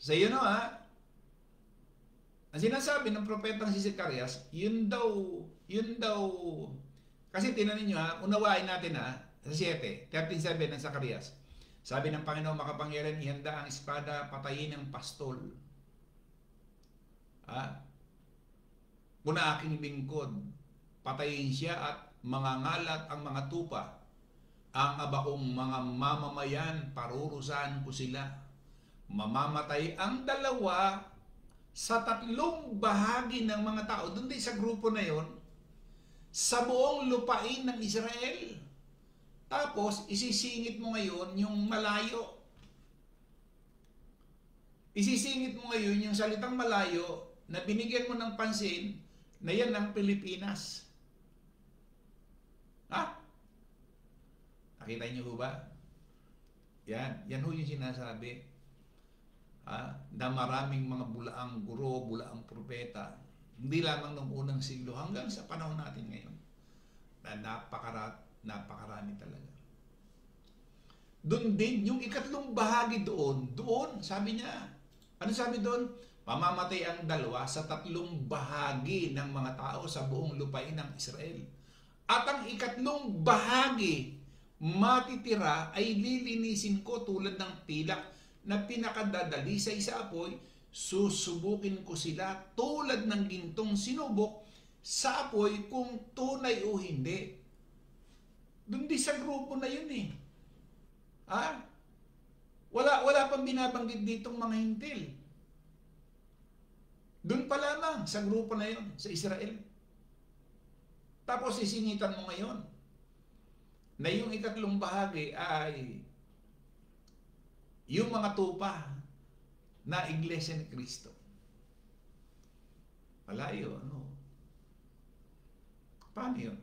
So, yun ang sinasabi ng propetang si Zacarias, yun daw, kasi tinanin nyo unawain natin sa 7, 13:7 ng Zacarias. Sabi ng Panginoon makapangyarihan, ihanda ang espada, patayin ang pastol. Una aking lingkod, patayin siya at mangangalat ang mga tupa. Ang abakong mga mamamayan, parurusahan ko sila. Mamamatay ang 2 sa 3 bahagi ng mga tao. Doon din sa grupo na yon, sa buong lupain ng Israel. Tapos, isisingit mo ngayon yung malayo. Isisingit mo ngayon yung salitang malayo na binigyan mo ng pansin na yan ang Pilipinas. Nakita niyo ba? Yan ho yung sinasabi. Na maraming mga bulaang guro, bulaang propeta, hindi lamang noong unang siglo hanggang sa panahon natin ngayon, na napakarami talaga. Doon din, yung 3 bahagi doon, sabi niya, ano sabi doon? Mamamatay ang 2 sa 3 bahagi ng mga tao sa buong lupain ng Israel. At ang 3 bahagi matitira ay lilinisin ko tulad ng pilak na pinakadadali sa apoy, susubukin ko sila tulad ng gintong sinubok sa apoy kung tunay o hindi. Doon di sa grupo na yun eh. Ha? Wala pang binabanggit ditong mga hintil. Doon pa lamang sa grupo na yun, sa Israel. Tapos isingitan mo ngayon na yung ikatlong bahagi ay yung mga tupa na Iglesia ni Cristo. Malayo, ano? Paano yun?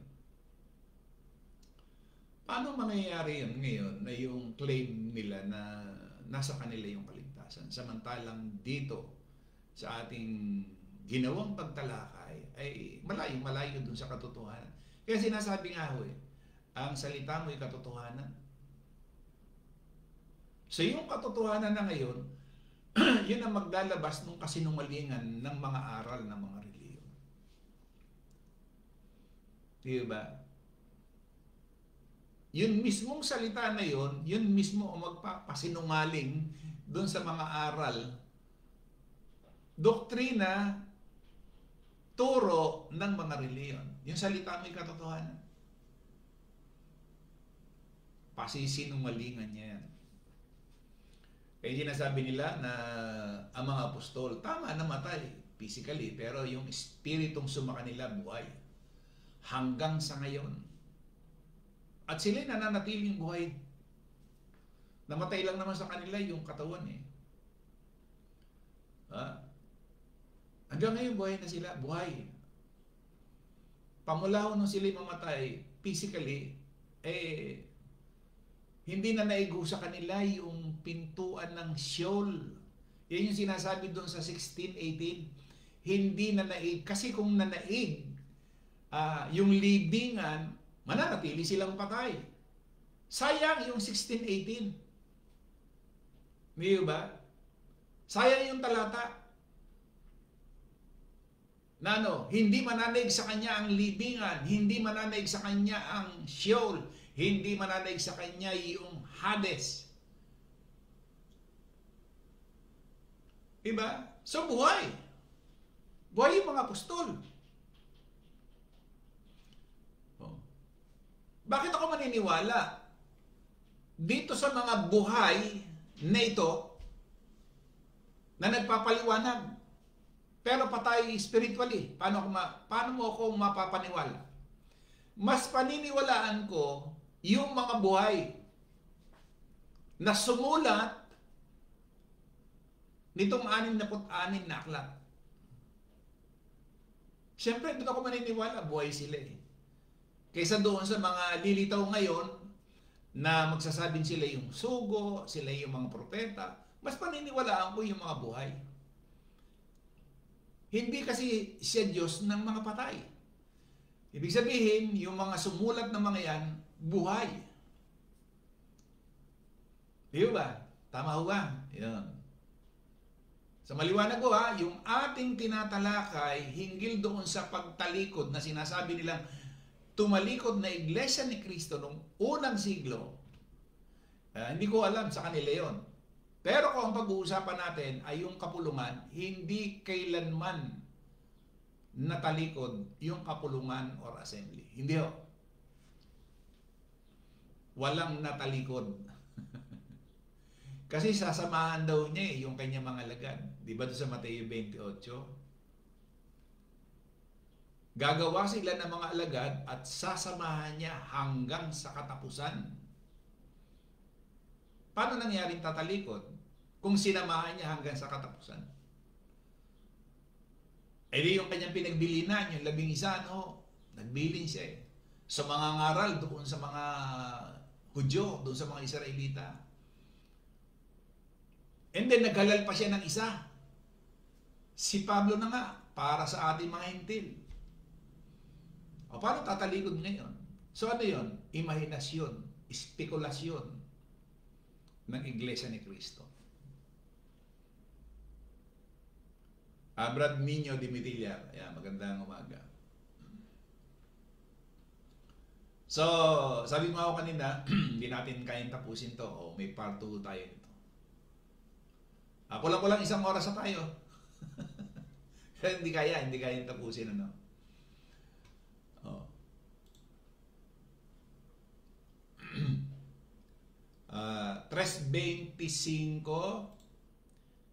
Paano mangyayari yun ngayon na yung claim nila na nasa kanila yung kaligtasan? Samantalang dito sa ating ginawang pagtalakay ay malayo dun sa katotohanan. Kaya sinasabi nga ho ang salita mo ay katotohanan. So yung katotohanan na ngayon, yun ang maglalabas ng kasinungalingan ng mga aral ng mga reliyon. Diba? Yun mismong salita na yun mismo ang magpapasinungaling dun sa mga aral, doktrina, turo ng mga reliyon. Yung salita mo ay katotohanan. Pasisinungalingan niya yan. Kaya sinasabi nila na ang mga apostol, tama, namatay physically, pero yung espiritong sumakanila buhay hanggang sa ngayon. At sila nananatiling buhay. Namatay lang naman sa kanila yung katawan eh. Hanggang ngayon buhay na sila, buhay. Pamula nung sila mamatay physically, hindi na naigo sa kanila yung pintuan ng Sheol. Yan yung sinasabi doon sa 16:18. Hindi na naig. Kasi kung nanaig, yung libingan, mananatili silang patay. Sayang yung 16:18. Di ba? Sayang yung talata. Na hindi mananaig sa kanya ang libingan, hindi mananaig sa kanya ang Sheol, hindi mananaig sa kanya yung Hades. Diba? So buhay. Buhay yung mga apostol. Bakit ako maniniwala dito sa mga buhay na ito na nagpapaliwanag pero patay spiritually? Paano mo ako mapapaniwala? Mas paniniwalaan ko yung mga buhay na sumulat nitong 66 na aklat. Siyempre, doon ako maniniwala, buhay sila eh. Kaysa doon sa mga lilitaw ngayon na magsasabing sila yung sugo, sila yung mga propeta, mas paniniwalaan ko yung mga buhay. Hindi kasi siya Diyos ng mga patay. Ibig sabihin, yung mga sumulat ng mga yan, buhay. Di ba? Tama ho ba? Yan. Sa maliwanag ko yung ating tinatalakay hinggil doon sa pagtalikod na sinasabi nilang tumalikod na Iglesia ni Cristo noong unang siglo. Hindi ko alam sa kanila yon. Pero kung ang pag-uusapan natin ay yung kapulungan, hindi kailanman natalikod yung kapulungan or assembly. Hindi ho. Walang natalikod. Kasi sasamahan daw niya yung kanyang mga alagad. Di ba doon sa Mateo 28? Gagawa sila ng mga alagad at sasamahan niya hanggang sa katapusan. Paano nangyaring tatalikod kung sinamahan niya hanggang sa katapusan? Di yung kanyang pinagbilinan, yung 11, nagbilin siya eh. Sa mga ngaral doon sa mga Hudyo, doon sa mga Israelita. And then naghalal pa siya ng isa. Si Pablo na nga, para sa ating mga hintil. O paano tatalikod ngayon? So ano yun? Imahinasyon, espekulasyon ng Iglesia ni Cristo. Brad Nino Dimitriar, magandang umaga. So, sabi mo ako kanina, hindi natin kayang tapusin to. May part 2 tayo nito. Kulang-kulang 1 oras na tayo. hindi kaya tapusin, ano? Oh. 3:25,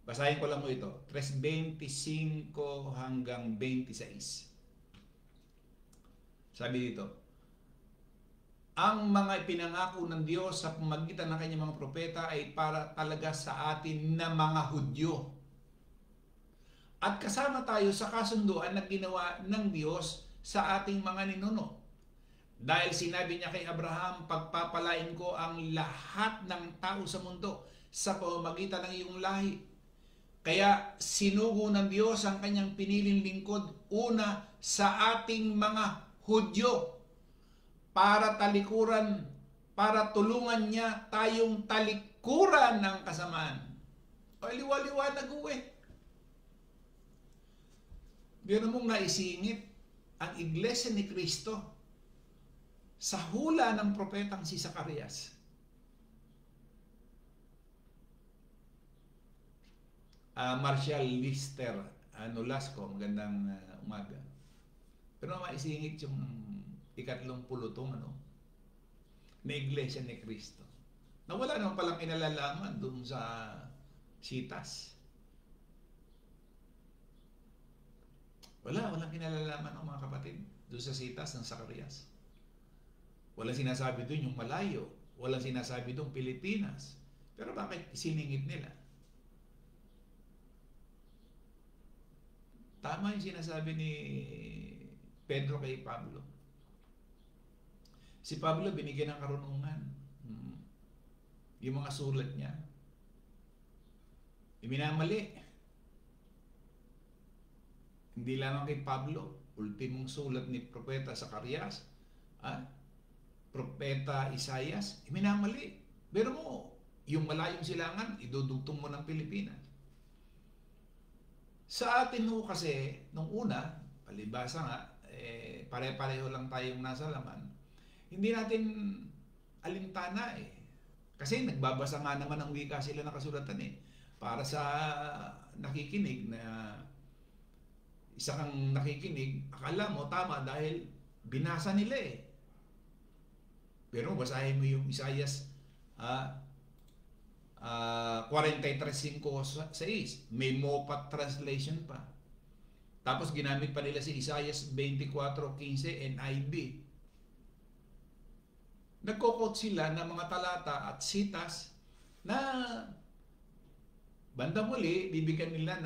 basahin ko lang mo ito, 3:25 hanggang 26. Sabi dito, ang mga ipinangako ng Diyos sa pamamagitan ng kanyang mga propeta ay para talaga sa atin na mga Hudyo. At kasama tayo sa kasunduan na ginawa ng Diyos sa ating mga ninuno. Dahil sinabi niya kay Abraham, pagpapalain ko ang lahat ng tao sa mundo sa pamamagitan ng iyong lahi. Kaya sinugo ng Diyos ang kanyang piniling lingkod una sa ating mga Hudyo para tulungan niya tayong talikuran ng kasamaan. O liwa-liwanag eh. Biro mong naisingit ang Iglesia ni Cristo sa hula ng propetang si Zacarias. Marshall Lister Nolasco, magandang umaga. Pero maisingit yung 30 na Iglesia ni Cristo. Na wala naman palang kinalalaman doon sa sitas. Walang kinalalaman ng mga kapatid doon sa sitas ng Zacarias. Walang sinasabi doon yung malayo. Walang sinasabi doon Pilipinas. Pero bakit siningit nila? Tama yung sinasabi ni Pedro kay Pablo. Si Pablo binigyan ng karunungan. Yung mga sulat niya. Iminamali. Hindi lamang kay Pablo. Ultimong sulat ni Propeta Zacarias. Propeta Isaias. Iminamali. Pero mo, yung malayong silangan, idudugtong mo ng Pilipinas. Sa atin ho kasi, nung una, palibasa nga, pare-pareho lang tayong nasa laman, hindi natin alintana eh. Kasi nagbabasa nga naman ng wika sila na kasulatan eh. Para sa nakikinig na isa kang nakikinig, akala mo tama dahil binasa nila eh. Pero basahin mo yung Isaias 43:5-6, may Mopat translation pa. Tapos ginamit pa nila si Isaias 24:15 NIV. Nagko-quote sila ng mga talata at sitas na bandang muli bibigyan nila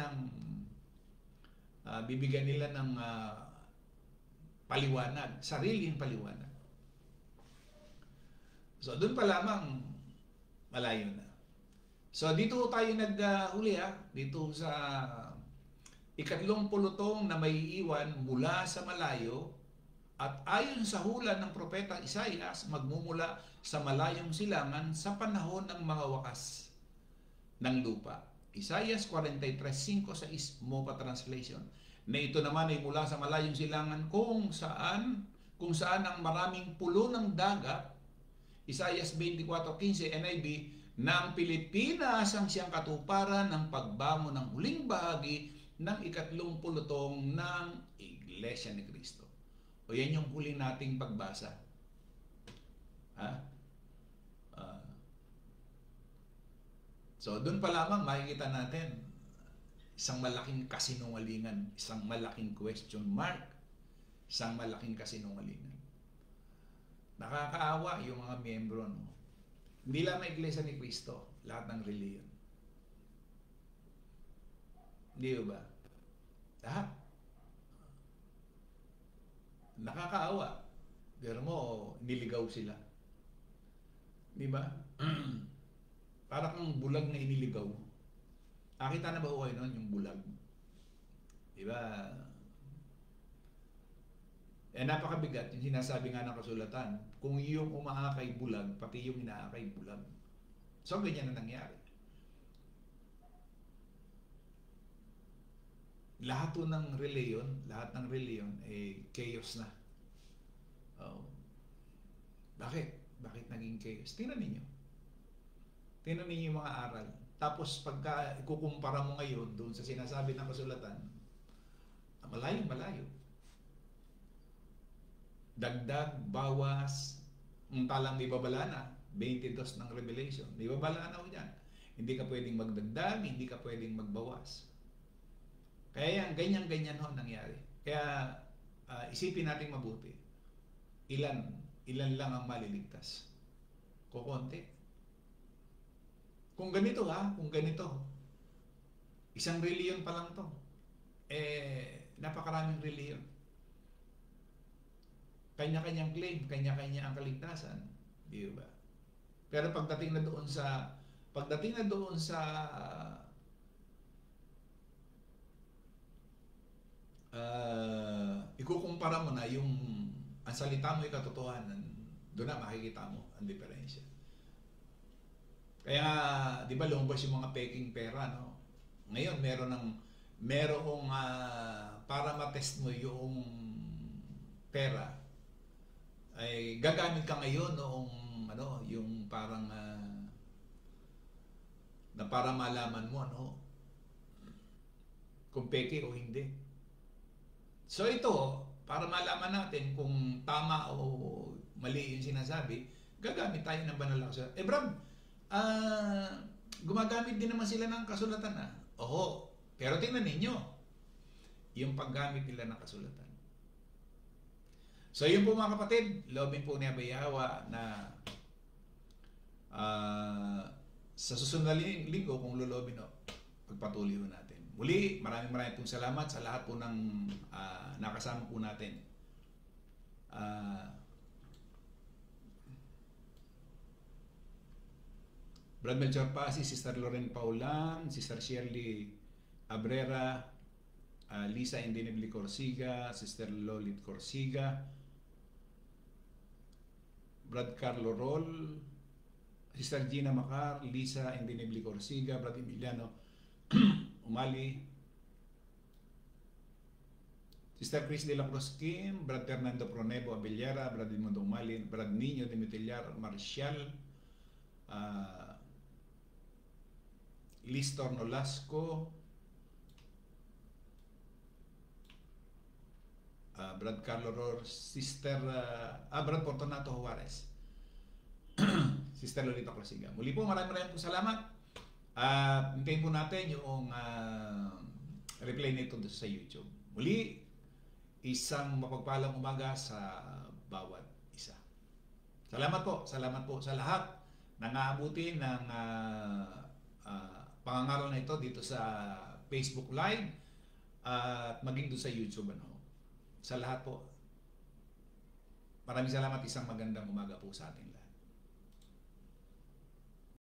ng paliwanag, sariling paliwanag. So doon pa lamang malayo na. So dito tayo naghuli dito sa ikatlong pulutong na may iwan mula sa malayo. At ayon sa hula ng propeta Isaias, magmumula sa malayong silangan sa panahon ng mga wakas ng lupa. Isaias 43:5-6 Mopa translation. Na ito naman ay mula sa malayong silangan kung saan ang maraming pulo ng dagat. Isaias 24:15 NIV, na ang Pilipinas ang siyang katuparan ng pagbangon ng huling bahagi ng ikatlong pulutong ng Iglesia ni Cristo. O yan yung huli nating pagbasa. So doon pa lamang makikita natin isang malaking kasinungalingan, isang malaking question mark, isang malaking kasinungalingan. Nakakaawa yung mga miyembro, no? Hindi lang ang Iglesia ni Cristo, lahat ng reliyon. Hindi ba? Lahat. Nakakaawa. Pero mo, niligaw sila. Di ba? Para kang bulag na iniligaw. Nakita na ba ho kayo nun, yung bulag? Di ba? Napakabigat yung sinasabi nga ng kasulatan. Kung yung umaakay bulag, pati yung inaakay bulag. So, ganyan na nangyari. Lahat ng reliyon, chaos na. Bakit? Bakit naging chaos? Tingnan ninyo yung mga aral. Tapos pagka ikukumpara mo ngayon doon sa sinasabi ng kasulatan, Malayo. Dagdag, bawas, talang may babala na. 22 ng Revelation. May babala na ho dyan. Hindi ka pwedeng magdagdag, hindi ka pwedeng magbawas. Kaya yan, ganyan-ganyan ho nangyari. Kaya isipin natin mabuti. Ilan lang ang maliligtas? Kukonti. Kung ganito, isang reliyon pa lang to. Napakaraming reliyon. Kanya-kanyang claim, kanya-kanya ang kaligtasan. Di ba? Pero pagdating na doon sa ikukumpara mo na yung ang salita mo ay katotohanan, doon na makikita mo ang diferensya. Kaya, di ba, lumabas yung mga peking pera, no? Ngayon, merong para matest mo yung pera, ay gagamit ka ngayon noong yung parang na para malaman mo kung peke o hindi. So ito, para malaman natin kung tama o mali yung sinasabi, gagamit tayo ng banal na kasulatan. Brad, gumagamit din naman sila ng kasulatan na. Oo, pero tingnan ninyo yung paggamit nila ng kasulatan. So yun po mga kapatid, loobin po ni Abayawa na sa susunod na linggo, kung lulobin pagpatuloy ho natin. Muli, maraming pong salamat sa lahat po ng nakasama po natin. Brad Melchor Pasi, Sister Loren Paulan, Sister Shirley Abrera, Lisa Indinibli Corsiga, Sister Lolit Corsiga, Brad Carlo Roll, Sister Gina Macar, Lisa Indinibli Corsiga, Brad Emiliano Umali, Sister Chris de la Cruz Kim, Brad Fernando Pronebo Abellera, Brad Edmundo Umali, Brad Niño de Metillar Marcial, Liz Tornolasco, Brad Carlo Rohr, Sister Brad Fortunato Juarez, Sister Lolita Corsiga. Muli po, maraming po salamat. Hintayin po natin yung replay nito sa YouTube. Muli, isang mapagpalang umaga sa bawat isa. Salamat po sa lahat na naabuti ng pangangaral na ito dito sa Facebook Live at maging doon sa YouTube. Sa lahat po, maraming salamat, isang magandang umaga po sa ating lahat.